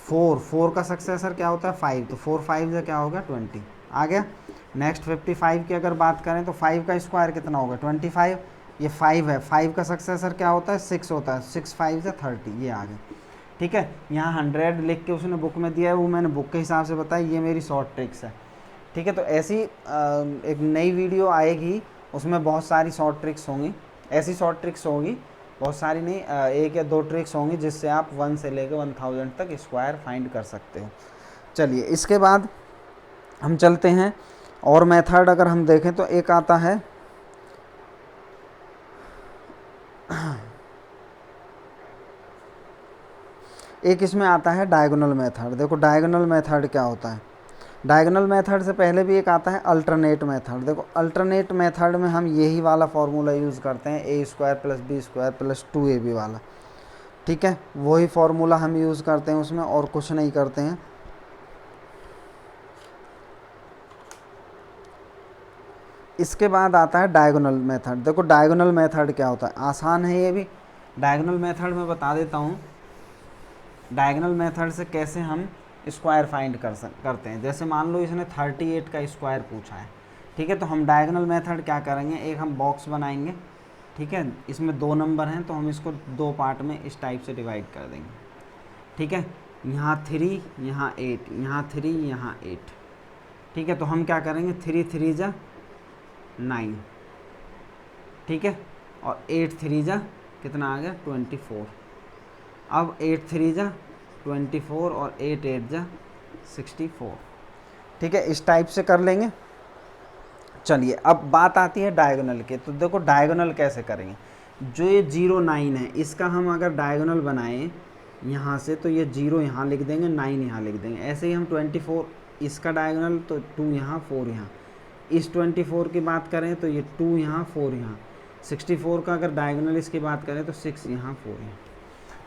4 का सक्सेसर क्या होता है 5, तो 4 5 जा क्या होगा 20 आ गया। नेक्स्ट 55 की अगर बात करें तो 5 का स्क्वायर कितना होगा 25, ये 5 है, 5 का सक्सेसर क्या होता है 6 होता है, 6 5 जा 30, ये आ गया। ठीक है, यहाँ 100 लिख के उसने बुक में दिया है, वो मैंने बुक के हिसाब से बताया, ये मेरी शॉर्ट ट्रिक्स है। ठीक है, तो ऐसी एक नई वीडियो आएगी, उसमें बहुत सारी शॉर्ट ट्रिक्स होंगी, ऐसी शॉर्ट ट्रिक्स होगी, बहुत सारी नहीं, 1 या 2 ट्रिक्स होंगी जिससे आप 1 से लेकर 1000 तक स्क्वायर फाइंड कर सकते हो। चलिए इसके बाद हम चलते हैं और मेथड अगर हम देखें तो एक आता है एक इसमें आता है डायगोनल मेथड। देखो डायगोनल मेथड क्या होता है। डायगोनल मेथड से पहले भी एक आता है अल्टरनेट मेथड। देखो अल्टरनेट मेथड में हम यही वाला फॉर्मूला यूज़ करते हैं A square plus B square plus 2ab वाला, ठीक है, वही फॉर्मूला हम यूज़ करते हैं उसमें, और कुछ नहीं करते हैं। इसके बाद आता है डायगोनल मेथड। देखो डायगोनल मेथड क्या होता है, आसान है ये भी। डायगोनल मेथड में बता देता हूँ डायगोनल मेथड से कैसे हम स्क्वायर फाइंड करते हैं। जैसे मान लो इसने 38 का स्क्वायर पूछा है, ठीक है, तो हम डायगोनल मेथड क्या करेंगे, एक हम बॉक्स बनाएंगे, ठीक है, इसमें 2 नंबर हैं तो हम इसको 2 पार्ट में इस टाइप से डिवाइड कर देंगे, ठीक है, यहाँ 3 यहाँ 8, यहाँ 3 यहाँ 8, ठीक है, तो हम क्या करेंगे 3 3 जा 9, ठीक है, और 8 3 जा कितना आ गया 24। अब 8 3 जा 24 और 8 8 जा 64, ठीक है, इस टाइप से कर लेंगे। चलिए अब बात आती है डायगोनल के। तो देखो डायगोनल कैसे करेंगे, जो ये 0 9 है इसका हम अगर डायगोनल बनाएं यहाँ से, तो ये 0 यहाँ लिख देंगे, 9 यहाँ लिख देंगे। ऐसे ही हम 24 इसका डायगोनल, तो 2 यहाँ 4 यहाँ। इस 24 की बात करें तो ये 2 यहाँ 4 यहाँ। 64 का अगर डायगोनल इसकी बात करें तो 6 यहाँ 4 यहाँ।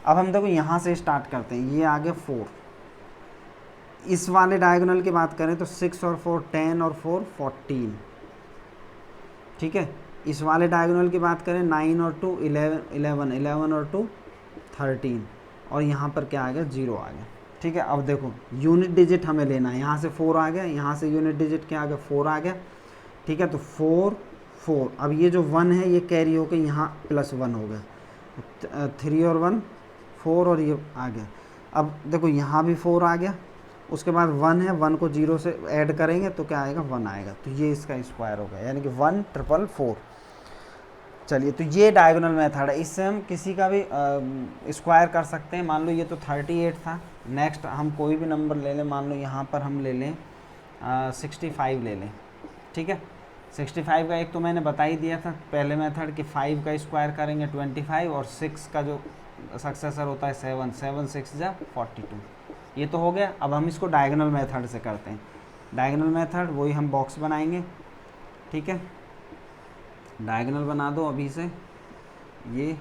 अब हम देखो यहाँ से स्टार्ट करते हैं, ये आ गया 4। इस वाले डायगोनल की बात करें तो 6 और 4 10 और 4 14, ठीक है। इस वाले डायगोनल की बात करें 9 और 2 11 11 और 2 13, और यहाँ पर क्या आ गया 0 आ गया, ठीक है। अब देखो यूनिट डिजिट हमें लेना है, यहाँ से 4 आ गया, यहाँ से यूनिट डिजिट क्या आ गया 4 आ गया, ठीक है, तो 4 4। अब ये जो 1 है ये कैरी होकर यहाँ +1 हो गया, 3 और 1 4, और ये आ गया। अब देखो यहाँ भी 4 आ गया, उसके बाद 1 है, 1 को 0 से ऐड करेंगे तो क्या आएगा 1 आएगा, तो ये इसका स्क्वायर हो गया, यानी कि 1444। चलिए तो ये डायगोनल मेथड है, इससे हम किसी का भी स्क्वायर कर सकते हैं। मान लो ये तो 38 था, नेक्स्ट हम कोई भी नंबर ले लें, मान लो यहाँ पर हम ले लें 65 ले लें, ठीक है। 65 का एक तो मैंने बता ही दिया था पहले मेथड कि 5 का स्क्वायर करेंगे 25, और 6 का जो सक्सेसर होता है 7 7 6 जा 42, ये तो हो गया। अब हम इसको डायगोनल मेथड से करते हैं। डायगोनल मेथड वही हम बॉक्स बनाएंगे, ठीक है, डायगोनल बना दो अभी से। ये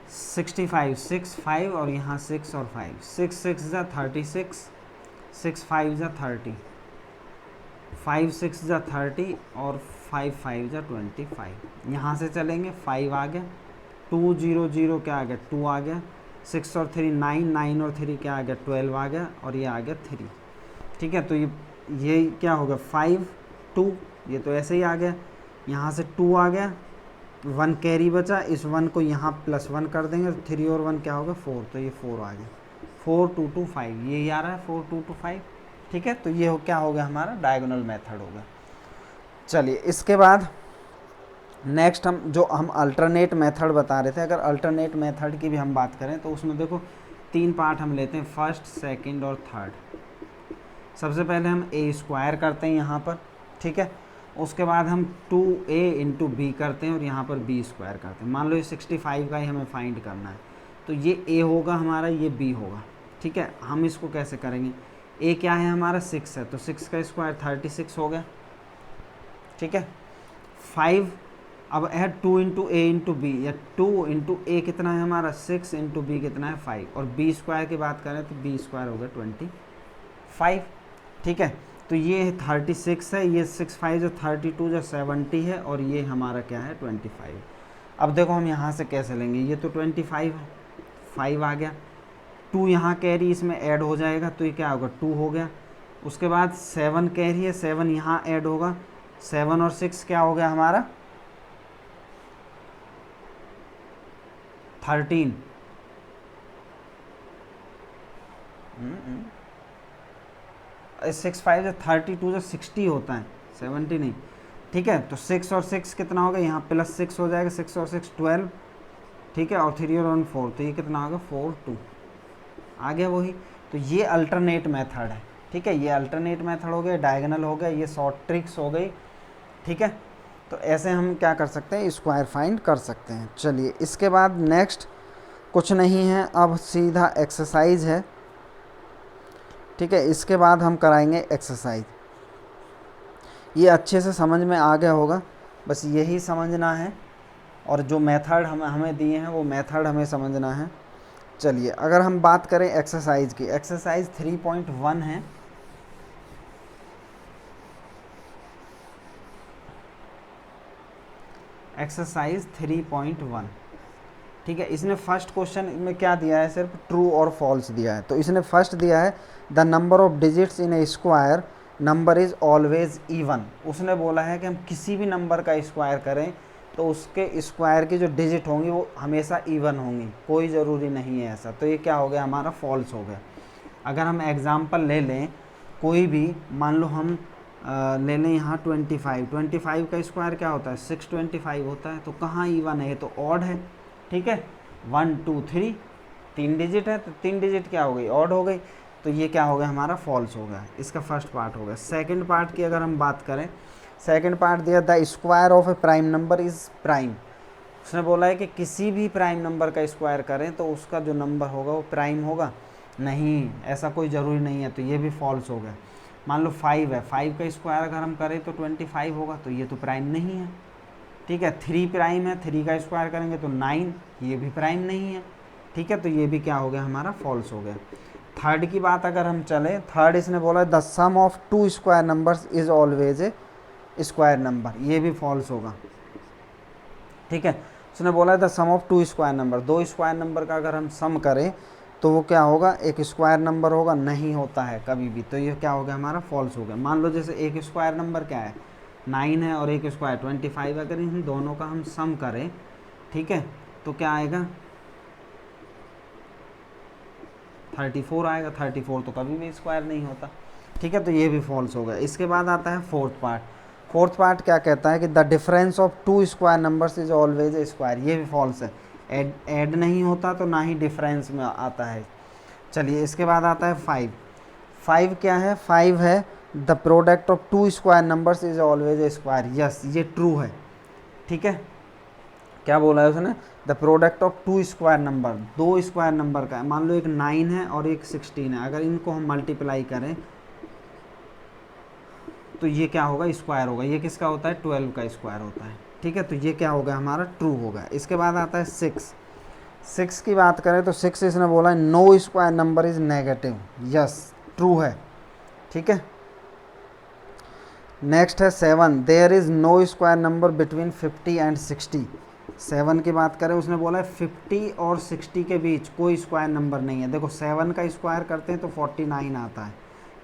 सिक्सटी 6 5 और यहाँ 6 और 5, 6 6 जा 36, 6 5 जा 30, 5 6 जा 30 और 5 5 जा 25। यहाँ से चलेंगे 5 आ गया, 2 0 0 क्या आ गया 2 आ गया, 6 और 3 9 9 और 3 क्या आ गया 12 आ गया, और ये आ गया 3, ठीक है। तो ये क्या होगा 5 2, ये तो ऐसे ही आ गया। यहाँ से 2 आ गया, 1 कैरी बचा, इस 1 को यहाँ +1 कर देंगे, 3 और 1 क्या होगा 4, तो ये 4 आ गया, 4 2 2 5, ये आ रहा है 4 2 2 5, ठीक है। तो ये क्या हो गया हमारा डायगोनल मेथड हो गया। चलिए इसके बाद नेक्स्ट हम अल्टरनेट मेथड बता रहे थे। अगर अल्टरनेट मेथड की भी हम बात करें तो उसमें देखो 3 पार्ट हम लेते हैं, फर्स्ट सेकंड और थर्ड। सबसे पहले हम ए स्क्वायर करते हैं यहाँ पर, ठीक है, उसके बाद हम 2a इंटू बी करते हैं और यहाँ पर बी स्क्वायर करते हैं। मान लो ये 65 का ही हमें फाइंड करना है, तो ये a होगा हमारा, ये b होगा, ठीक है। हम इसको कैसे करेंगे, a क्या है हमारा 6 है, तो 6 का स्क्वायर 36 हो गया, ठीक है। 5 अब है 2 इंटू ए इंटू बी, या 2 इंटू ए कितना है हमारा 6 इंटू बी कितना है 5, और बी स्क्वायर की बात करें तो बी स्क्वायर हो गया 25, ठीक है। तो ये 36 है, ये 6 5 जो 32 जो 70 है, और ये हमारा क्या है 25। अब देखो हम यहाँ से कैसे लेंगे, ये तो 25 है, 5 आ गया, 2 यहाँ कैरी इसमें ऐड हो जाएगा, तो ये क्या होगा 2 हो गया। उसके बाद 7 कैरी है, 7 यहाँ ऐड होगा, 7 और 6 क्या हो गया हमारा 13, 6 5 जो 32 जो 60 होता है, 70 नहीं, ठीक है। तो 6 और 6 कितना होगा, यहाँ +6 हो जाएगा, 6 और 6 12, ठीक है, और 3 और 1 4, तो ये कितना होगा 4 2, आ गया वही। तो ये अल्टरनेट मेथड है, ठीक है, ये अल्टरनेट मेथड हो गया, डायगोनल हो गया, ये शॉर्ट ट्रिक्स हो गई, ठीक है। तो ऐसे हम क्या कर सकते हैं, स्क्वायर फाइंड कर सकते हैं। चलिए इसके बाद नेक्स्ट कुछ नहीं है, अब सीधा एक्सरसाइज है, ठीक है। इसके बाद हम कराएंगे एक्सरसाइज। ये अच्छे से समझ में आ गया होगा, बस यही समझना है, और जो मेथड हमें दिए हैं वो मेथड हमें समझना है। चलिए अगर हम बात करें एक्सरसाइज की, एक्सरसाइज 3.1 है। एक्सरसाइज 3.1, ठीक है। इसने फर्स्ट क्वेश्चन में क्या दिया है, सिर्फ ट्रू और फॉल्स दिया है। तो इसने फर्स्ट दिया है the number of digits in A square number is always even. उसने बोला है कि हम किसी भी नंबर का स्क्वायर करें तो उसके स्क्वायर की जो डिजिट होंगी वो हमेशा इवन होंगी, कोई ज़रूरी नहीं है ऐसा। तो ये क्या हो गया, हमारा फॉल्स हो गया। अगर हम एग्ज़ाम्पल ले लें कोई भी, मान लो हम ले लें यहाँ 25 का स्क्वायर क्या होता है, 625 होता है। तो कहाँ इवन है, ये तो ऑड है, ठीक है। 1 2 3 3 डिजिट है, तो 3 डिजिट क्या हो गई, ऑड हो गई। तो ये क्या हो गया, हमारा फॉल्स हो गया। इसका फर्स्ट पार्ट हो गया। सेकंड पार्ट की अगर हम बात करें, सेकंड पार्ट दिया the square of A prime number is prime. उसने बोला है कि किसी भी प्राइम नंबर का स्क्वायर करें तो उसका जो नंबर होगा वो प्राइम होगा, नहीं, ऐसा कोई ज़रूरी नहीं है। तो ये भी फॉल्स हो गया। मान लो 5 है, 5 का स्क्वायर अगर हम करें तो 25 होगा, तो ये तो प्राइम नहीं है, ठीक है। 3 प्राइम है, 3 का स्क्वायर करेंगे तो 9, ये भी प्राइम नहीं है, ठीक है। तो ये भी क्या हो गया, हमारा फॉल्स हो गया। थर्ड की बात अगर हम चलें, थर्ड इसने बोला the sum of 2 square numbers is always a square number, ये भी फॉल्स होगा, ठीक है। उसने बोला the sum of 2 square number, 2 square number का अगर हम सम करें तो वो क्या होगा, एक स्क्वायर नंबर होगा, नहीं होता है कभी भी। तो ये क्या हो गया, हमारा फॉल्स हो गया। मान लो जैसे एक स्क्वायर नंबर क्या है, 9 है, और एक स्क्वायर 25, अगर इन दोनों का हम सम करें, ठीक है, तो क्या आएगा, 34 आएगा। 34 तो कभी भी स्क्वायर नहीं होता, ठीक है। तो ये भी फॉल्स हो गया। इसके बाद आता है फोर्थ पार्ट। फोर्थ पार्ट क्या कहता है कि the difference of 2 square numbers is always a square, ये भी फॉल्स है। ऐड नहीं होता तो ना ही डिफरेंस में आता है। चलिए इसके बाद आता है 5। 5 क्या है, 5 है the product of 2 square numbers is always a square, yes ये ट्रू है, ठीक है। क्या बोला है उसने, the product of 2 square number, 2 square number का है, मान लो एक 9 है और एक 16 है, अगर इनको हम मल्टीप्लाई करें तो ये क्या होगा, स्क्वायर होगा। ये किसका होता है, 12 का स्क्वायर होता है, ठीक है। तो ये क्या होगा, हमारा ट्रू होगा। इसके बाद आता है 6 की बात करें तो 6 इसने बोला है no square number is negative, yes true है, ठीक है। नेक्स्ट है 7, there is no square number between 50 and 60। 7 की बात करें, उसने बोला है 50 और 60 के बीच कोई स्क्वायर नंबर नहीं है। देखो 7 का स्क्वायर करते हैं तो 49 आता है,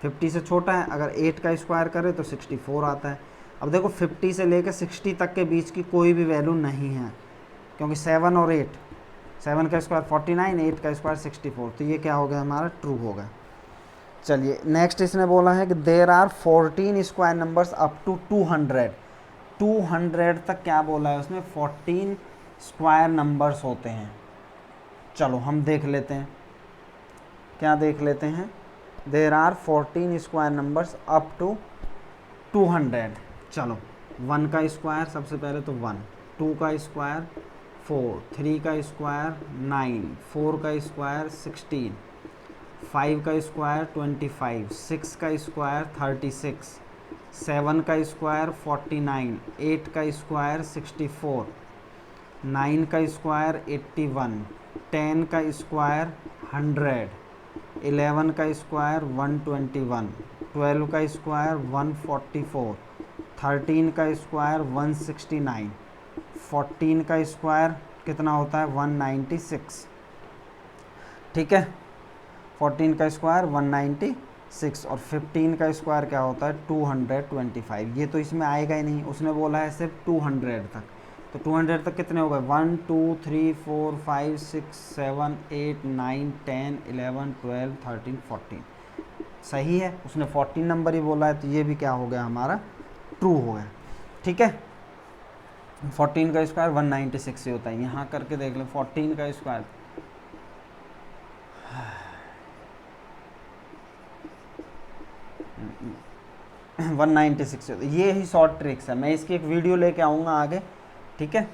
50 से छोटा है। अगर 8 का स्क्वायर करें तो 64 आता है। अब देखो 50 से लेकर 60 तक के बीच की कोई भी वैल्यू नहीं है, क्योंकि 7 और 8, 7 का स्क्वायर 49, 8 का स्क्वायर 64। तो ये क्या हो गया, हमारा ट्रू होगा। चलिए नेक्स्ट इसने बोला है कि there are 14 square numbers up to 200 तक, क्या बोला है उसने, 14 स्क्वायर नंबर्स होते हैं। चलो हम देख लेते हैं, क्या देख लेते हैं, there are 14 square numbers up to 200। चलो 1 का स्क्वायर सबसे पहले तो 1, 2 का स्क्वायर 4, 3 का स्क्वायर 9, 4 का स्क्वायर 16, 5 का स्क्वायर 25, 6 का स्क्वायर 36, 7 का स्क्वायर 49, 8 का स्क्वायर 64, 9 का स्क्वायर 81, 10 का स्क्वायर 100, 11 का स्क्वायर 121, 12 का स्क्वायर 144, 13 का स्क्वायर 169, 14 का स्क्वायर कितना होता है 196, ठीक है। 14 का स्क्वायर 196 और 15 का स्क्वायर क्या होता है 225। ये तो इसमें आएगा ही नहीं, उसने बोला है सिर्फ 200 तक। तो 200 तक कितने हो गए, 1 2 3 4 5 6 7 8 9 10 11 12 13 14, सही है। उसने 14 नंबर ही बोला है, तो ये भी क्या हो गया, हमारा ट्रू हो गया, ठीक है। 14 का स्क्वायर 196 ही होता है। यहाँ करके देख लो 14 का स्क्वायर, 196। ये ही शॉर्ट ट्रिक्स है, मैं इसकी एक वीडियो लेके आऊँगा आगे, ठीक है।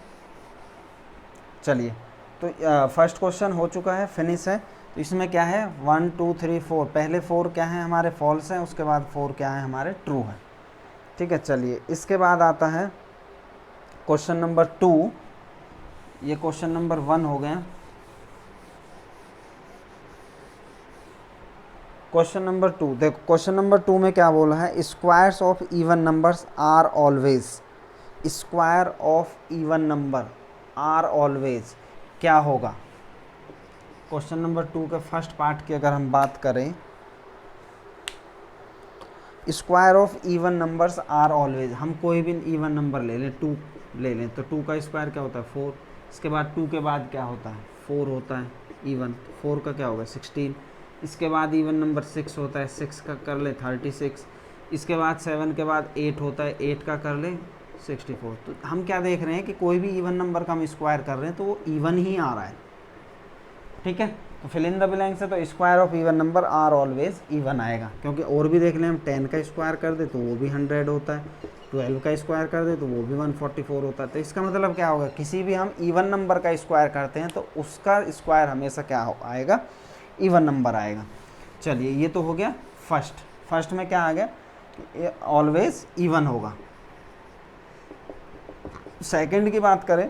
चलिए, तो फर्स्ट क्वेश्चन हो चुका है, फिनिश है। तो इसमें क्या है 1 2 3 4, पहले 4 क्या है हमारे फॉल्स हैं, उसके बाद 4 क्या है हमारे ट्रू है, ठीक है। चलिए, इसके बाद आता है क्वेश्चन नंबर 2। ये क्वेश्चन नंबर 1 हो गया। क्वेश्चन नंबर 2 देखो, क्वेश्चन नंबर 2 में क्या बोला है, squares of even numbers are always, square of even number are always क्या होगा। क्वेश्चन नंबर 2 के फर्स्ट पार्ट की अगर हम बात करें, square of even numbers are always, हम कोई भी इवन नंबर ले लें, 2 ले लें, तो 2 का स्क्वायर क्या होता है 4, इसके बाद 2 के बाद क्या होता है 4 होता है इवन, 4 का क्या होगा 16, इसके बाद इवन नंबर 6 होता है, 6 का कर ले 36, इसके बाद 7 के बाद 8 होता है, 8 का कर ले 64। तो हम क्या देख रहे हैं कि कोई भी इवन नंबर का हम स्क्वायर कर रहे हैं तो वो इवन ही आ रहा है, ठीक है। तो फिल इन द ब्लैंक्स है, तो square of even number are always even आएगा, क्योंकि और भी देख लें हम, 10 का स्क्वायर कर दे तो वो भी 100 होता है, 12 का स्क्वायर कर दे तो वो भी 144 होता है। तो इसका मतलब क्या होगा, किसी भी हम इवन नंबर का स्क्वायर करते हैं तो उसका स्क्वायर हमेशा क्या आएगा, इवन नंबर आएगा। चलिए, ये तो हो गया फर्स्ट में क्या आ गया, ऑलवेज इवन होगा। सेकंड की बात करें,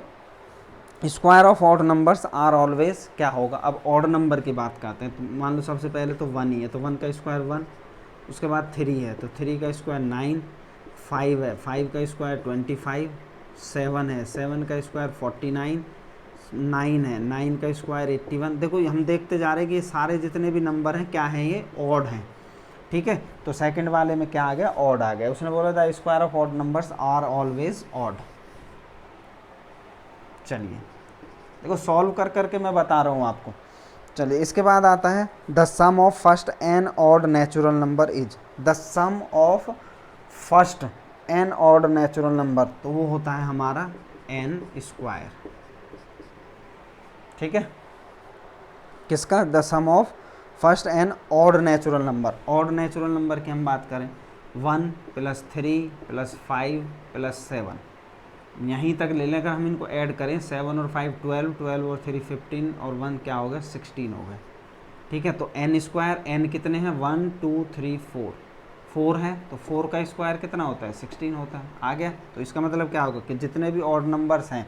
square of odd numbers are always क्या होगा। अब ऑड नंबर की बात करते हैं, तो मान लो सबसे पहले तो 1 ही है, तो 1 का स्क्वायर 1, उसके बाद 3 है तो 3 का स्क्वायर 9, 5 है 5 का स्क्वायर 25, 7 है 7 का स्क्वायर 49, 9 है 9 का स्क्वायर 81। देखो हम देखते जा रहे हैं कि ये सारे जितने भी नंबर हैं क्या हैं, ये ऑड हैं, ठीक है। तो सेकंड वाले में क्या आ गया, ऑड आ गया। उसने बोला था square of odd numbers are always odd. चलिए, देखो सॉल्व कर करके मैं बता रहा हूँ आपको। चलिए, इसके बाद आता है the sum of first n odd natural number is, the sum of first n odd natural number, तो वो होता है हमारा एन स्क्वायर, ठीक है। किसका, the sum of first n odd natural number. Odd natural number की हम बात करें 1 + 3 + 5 + 7, यहीं तक ले लेकर हम इनको ऐड करें, 7 और 5 12, 12 और 3 15 और 1 क्या हो गया 16 हो गए, ठीक है। तो एन स्क्वायर, एन कितने हैं 1 2 3 4, 4 है तो 4 का स्क्वायर कितना होता है 16 होता है, आ गया। तो इसका मतलब क्या होगा कि जितने भी ऑड नंबर्स हैं,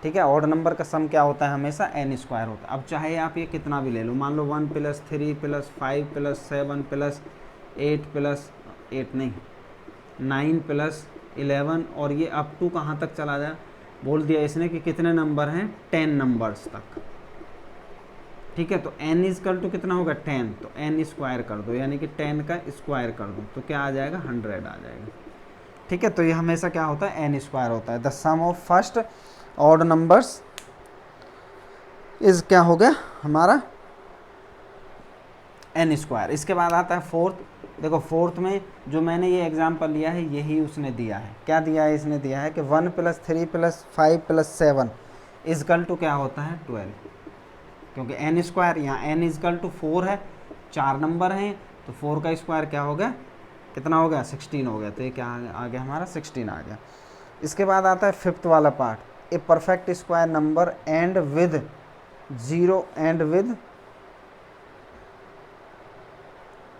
ठीक है, ऑड नंबर का सम क्या होता है हमेशा एन स्क्वायर होता है। अब चाहे आप ये कितना भी ले लो, मान लो 1 + 3 + 5 + 7 + 8 + 8 नहीं 9 + 11 और ये अप टू कहाँ तक चला जाए, बोल दिया इसने कि कितने नंबर हैं 10 नंबर्स तक, ठीक है। तो n इजकल टू कितना होगा 10, तो n स्क्वायर कर दो, यानी कि 10 का स्क्वायर कर दो तो क्या आ जाएगा 100 आ जाएगा, ठीक है। तो ये हमेशा क्या होता है n स्क्वायर होता है। The sum of first odd numbers is क्या हो गया हमारा n स्क्वायर। इसके बाद आता है फोर्थ। देखो फोर्थ में जो मैंने ये एग्जांपल लिया है यही उसने दिया है, क्या दिया है, इसने दिया है कि 1 + 3 + 5 + 7 इजकल टू क्या होता है 12, क्योंकि n स्क्वायर यहाँ n इजकल टू 4 है, 4 नंबर हैं तो 4 का स्क्वायर क्या हो गया, कितना हो गया 16 हो गया, तो ये क्या आ गया हमारा 16 आ गया। इसके बाद आता है फिफ्थ वाला part, A perfect square number and with 0 and with,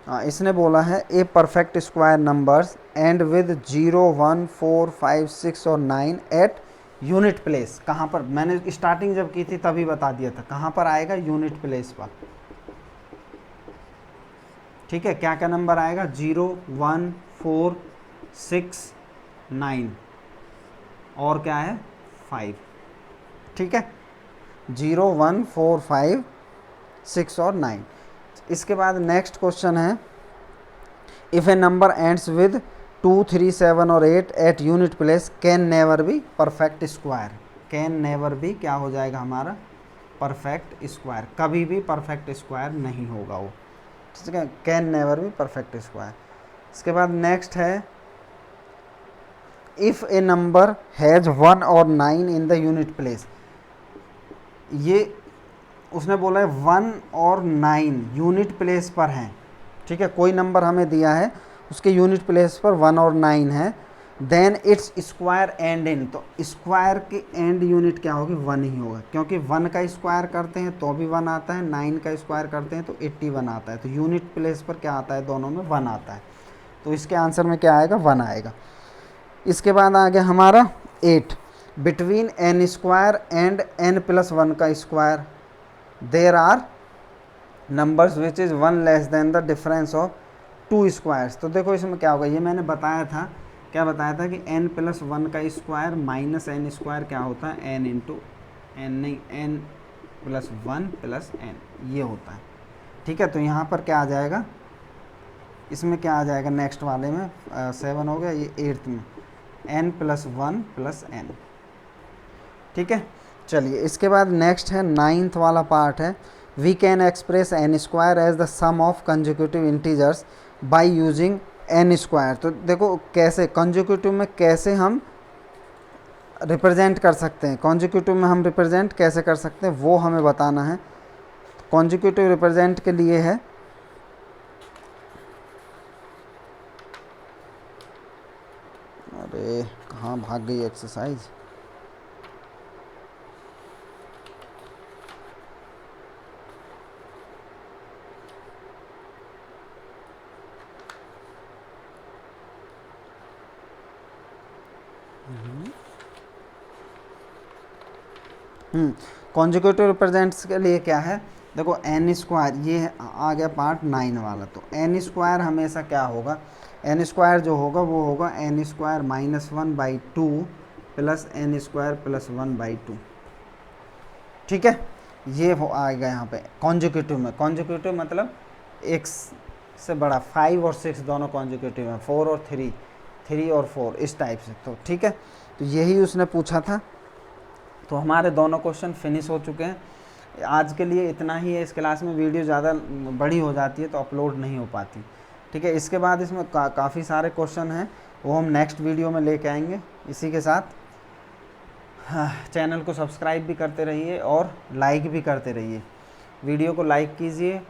इसने बोला है ए perfect square numbers and with 0 1 4 5 6 और 9 एट यूनिट प्लेस। कहाँ पर, मैंने स्टार्टिंग जब की थी तभी बता दिया था, कहाँ पर आएगा यूनिट प्लेस पर, ठीक है। क्या क्या नंबर आएगा 0 1 4 6 9 और क्या है 5, ठीक है, 0 1 4 5 6 और 9। इसके बाद नेक्स्ट क्वेश्चन है if a number ends with 2 3 7 और 8 at unit place can never be perfect square. Can never be क्या हो जाएगा हमारा परफेक्ट स्क्वायर, कभी भी परफेक्ट स्क्वायर नहीं होगा वो, ठीक है, can never be perfect square. इसके बाद नेक्स्ट है इफ़ ए नंबर हैज़ 1 और 9 इन द यूनिट प्लेस। ये उसने बोला है 1 और 9 यूनिट प्लेस पर हैं, ठीक है। कोई नंबर हमें दिया है उसके यूनिट प्लेस पर 1 और 9 है, then its square end in, तो स्क्वायर की एंड यूनिट क्या होगी, 1 ही होगा, क्योंकि 1 का स्क्वायर करते हैं तो भी 1 आता है, 9 का स्क्वायर करते हैं तो 81 आता है, तो यूनिट प्लेस पर क्या आता है, दोनों में 1 आता है, तो इसके आंसर में क्या आएगा, 1 आएगा। इसके बाद आ गया हमारा 8, between n square and n plus 1 का square there are numbers which is 1 less than the difference of 2 squares. तो देखो इसमें क्या होगा, ये मैंने बताया था, क्या बताया था कि n प्लस 1 का स्क्वायर माइनस एन स्क्वायर क्या होता है, n इंटू एन, नहीं n प्लस 1 प्लस n, ये होता है, ठीक है। तो यहाँ पर क्या आ जाएगा, इसमें क्या आ जाएगा, नेक्स्ट वाले में 7 हो गया, ये 8th में n प्लस 1 प्लस n, ठीक है। चलिए इसके बाद नेक्स्ट है 9th वाला पार्ट है, we can express n square as the sum of consecutive integers by using n square. तो देखो कैसे कंजिक्यूटिव में कैसे हम रिप्रेजेंट कर सकते हैं, कंजिक्यूटिव में हम रिप्रेजेंट कैसे कर सकते हैं वो हमें बताना है। कंजिक्यूटिव रिप्रेजेंट के लिए है, अरे कहाँ भाग गई एक्सरसाइज, कॉन्जिक्यूटिव रिप्रेजेंट्स के लिए क्या है, देखो एन स्क्वायर, ये आ गया पार्ट 9 वाला, तो एन स्क्वायर हमेशा क्या होगा, एन स्क्वायर जो होगा वो होगा n square minus 1/2 plus n square plus 1/2, ठीक है। ये हो आएगा यहाँ पे कॉन्जिक्यूटिव में, कॉन्जिक्यूटिव मतलब एक से बड़ा, 5 और 6 दोनों कॉन्जिक्यूटिव हैं, 4 और 3, 3 और 4, इस टाइप से, तो ठीक है। तो यही उसने पूछा था, तो हमारे दोनों क्वेश्चन फिनिश हो चुके हैं। आज के लिए इतना ही है, इस क्लास में वीडियो ज़्यादा बड़ी हो जाती है तो अपलोड नहीं हो पाती, ठीक है। इसके बाद इसमें काफ़ी सारे क्वेश्चन हैं, वो हम नेक्स्ट वीडियो में लेके आएंगे। इसी के साथ चैनल को सब्सक्राइब भी करते रहिए और लाइक भी करते रहिए, वीडियो को लाइक कीजिए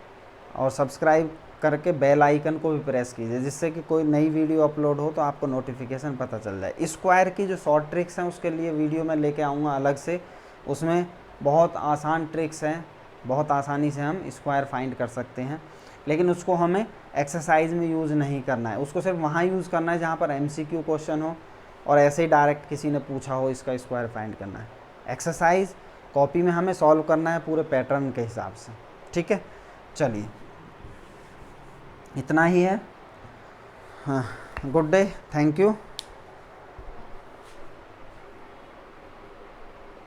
और सब्सक्राइब करके बेल आइकन को भी प्रेस कीजिए, जिससे कि कोई नई वीडियो अपलोड हो तो आपको नोटिफिकेशन पता चल जाए। स्क्वायर की जो शॉर्ट ट्रिक्स हैं उसके लिए वीडियो मैं लेके आऊँगा अलग से, उसमें बहुत आसान ट्रिक्स हैं, बहुत आसानी से हम स्क्वायर फाइंड कर सकते हैं, लेकिन उसको हमें एक्सरसाइज में यूज़ नहीं करना है, उसको सिर्फ वहाँ यूज़ करना है जहाँ पर MCQ क्वेश्चन हो और ऐसे ही डायरेक्ट किसी ने पूछा हो इसका स्क्वायर फाइंड करना है। एक्सरसाइज कॉपी में हमें सॉल्व करना है पूरे पैटर्न के हिसाब से, ठीक है। चलिए इतना ही है, हाँ, गुड डे, थैंक यू।